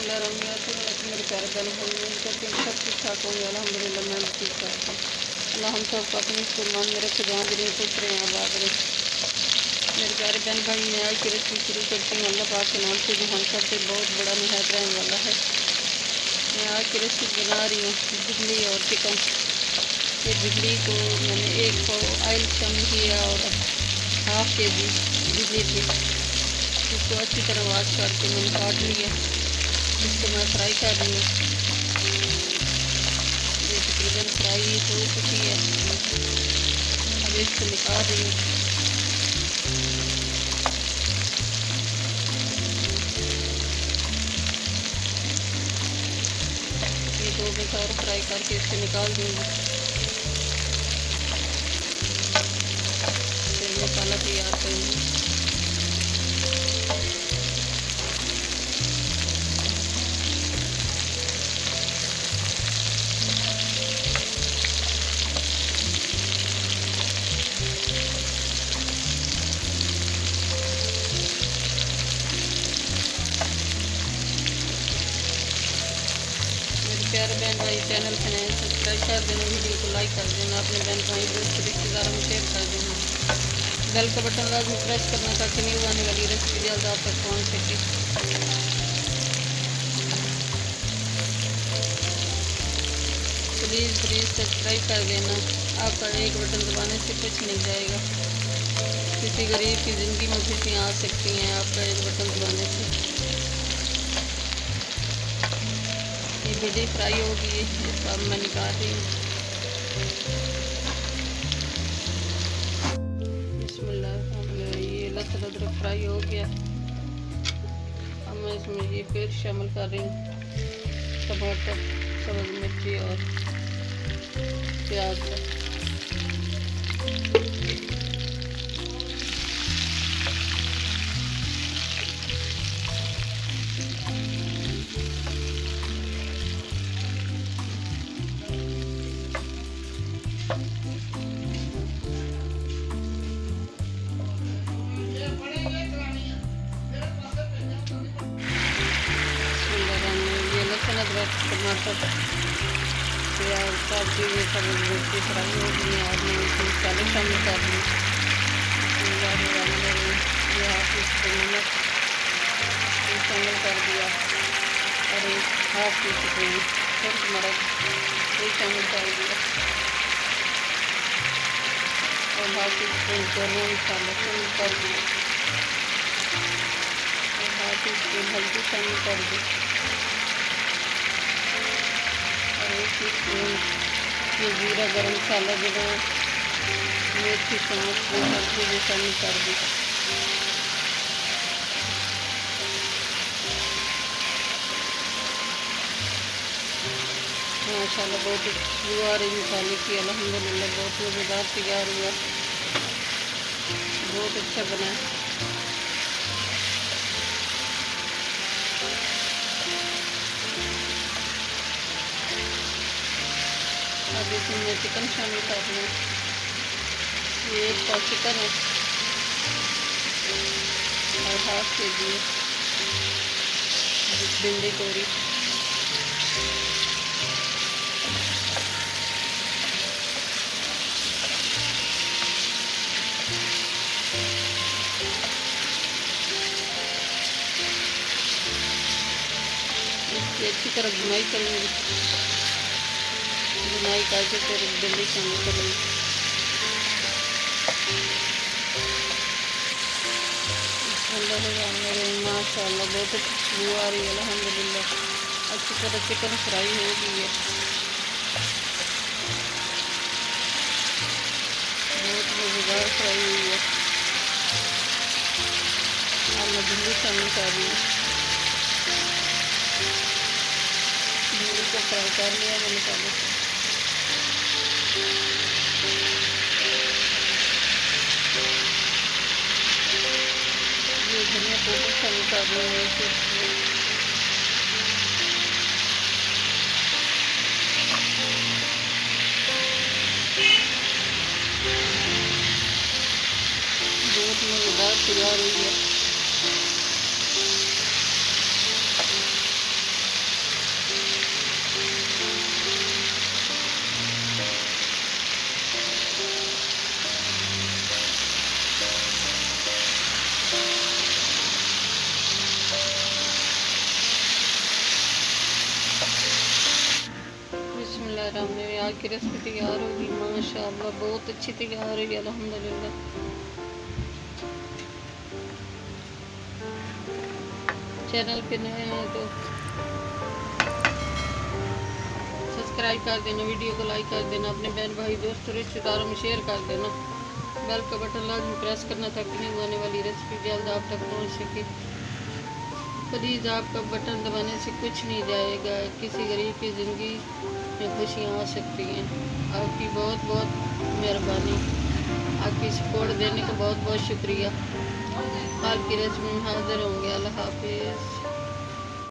मेरे प्यारे बहन भाई, उम्मीद करती हूँ सब ठीक ठाक होंगे। अल्हम्दुलिल्लाह मैं भी ठीक ठाक हूँ। अल्लाह हम सबको अपने कुर्बान में रखे, जहाँ भी नहीं खुश रहे आबाद रहे। मेरे प्यारे बहन भाई, मैं आज की रेसिपी शुरू करती हूँ अल्लाह पाक के नाम से, जो हम सब पे बहुत बड़ा निहायत रहने वाला है। मैं आज की रेसिपी बना रही हूँ बिजली और चिकन। ये बिजली को मैंने 1 पाव ऑयल शामिल किया और ½ kg बिजली थी। इसको अच्छी तरह वॉश करके मैंने काट लिया। इसको मैं फ्राई कर रही हूँ। ये तकरीबन फ्राई हो चुकी है। अब इसको निकाल रही हूँ। ये 2 मिनट और फ्राई करके इसको निकाल दूँगी। फिर मसाला तैयार करूँगी। प्यारे बहन भाई, चैनल पे नए सब्सक्राइब कर देना, वीडियो को लाइक कर देना, अपने बहन भाई दोस्त रिश्तेदारों में शेयर कर देना। बेल का बटन लाजमी प्रेस करना ताकि न्यू आने वाली रेसिपी जल्द आप तक पहुँच सके। प्लीज़ सब्सक्राइब कर देना। आपका एक बटन दबाने से कुछ नहीं जाएगा। किसी गरीब की ज़िंदगी में खुशियाँ आ सकती हैं आपका एक बटन दबाने से। ये बिजली फ्राई होगी, इसको अब मैं निकाल रही हूँ। बिस्मिल्लाह। ये लहसुन अदरक फ्राई हो गया। अब मैं इसमें ये फिर शामिल कर रही हूँ टमाटर, सब्ज़ मिर्ची और प्याज। अदरक, टमाटर, प्याज, सब्जी ये सब मिर्ची फ्राई हो गई है। और मैं इसमें मसाले शामिल कर रही हूँ। ये नमक शामिल कर दिया और ½ टीस्पून मिर्च ये शामिल कर दिया और ½ टीस्पून गरम मसाला शामिल कर दिया और ½ टीस्पून हल्दी शामिल कर दी और 1 टीस्पून ये जीरा गरम मसाला जो है मेथी सौंफ हल्दी शामिल कर दी। माशाल्लाह बहुत खुशबू आ रही मसाले की। अल्हम्दुलिल्लाह बहुत मज़ेदार तैयार हुआ, बहुत अच्छा बना। अब इसमें मैं चिकन शामिल कर रही हूँ। ये 1 पाव चिकन है और ½ kg भिंडी तोरी। इसकी अच्छी तरह भुनाई करेंगे। भुनाई करके फिर भिंडी शामिल करेंगे। माशाल्लाह बहुत अच्छी खुशबू आ रही है। अल्हम्दुलिल्लाह अच्छी तरह चिकन फ्राई हो गई है, बहुत मज़ेदार फ्राई हुई है। अब मैं भिंडी शामिल कर रही हूँ। भिंडी को फ्राई कर लिया मैंने पहले से। ये धनिया पाउडर शामिल कर रही हूँ। बहुत मज़ेदार तैयार हुई है। यार हमने आज की रेसिपी तैयार होगी माशाल्लाह, बहुत अच्छी तैयार हुई अल्हम्दुलिल्लाह। चैनल पे नए हैं तो सब्सक्राइब कर देना, वीडियो को लाइक कर देना, अपने बहन भाई दोस्तों रिश्तेदारों में शेयर कर देना। बेल का बटन लाजमी प्रेस करना ताकि नहीं आने वाली रेसिपी जल्द आप तक पहुंच सके। प्लीज़ आपका बटन दबाने से कुछ नहीं जाएगा, किसी गरीब की ज़िंदगी में खुशियाँ आ सकती हैं। आपकी बहुत बहुत मेहरबानी, आपकी सपोर्ट देने का बहुत बहुत शुक्रिया। कल की रेसिपी में हाजिर होंगे। अल्लाह हाफिज़।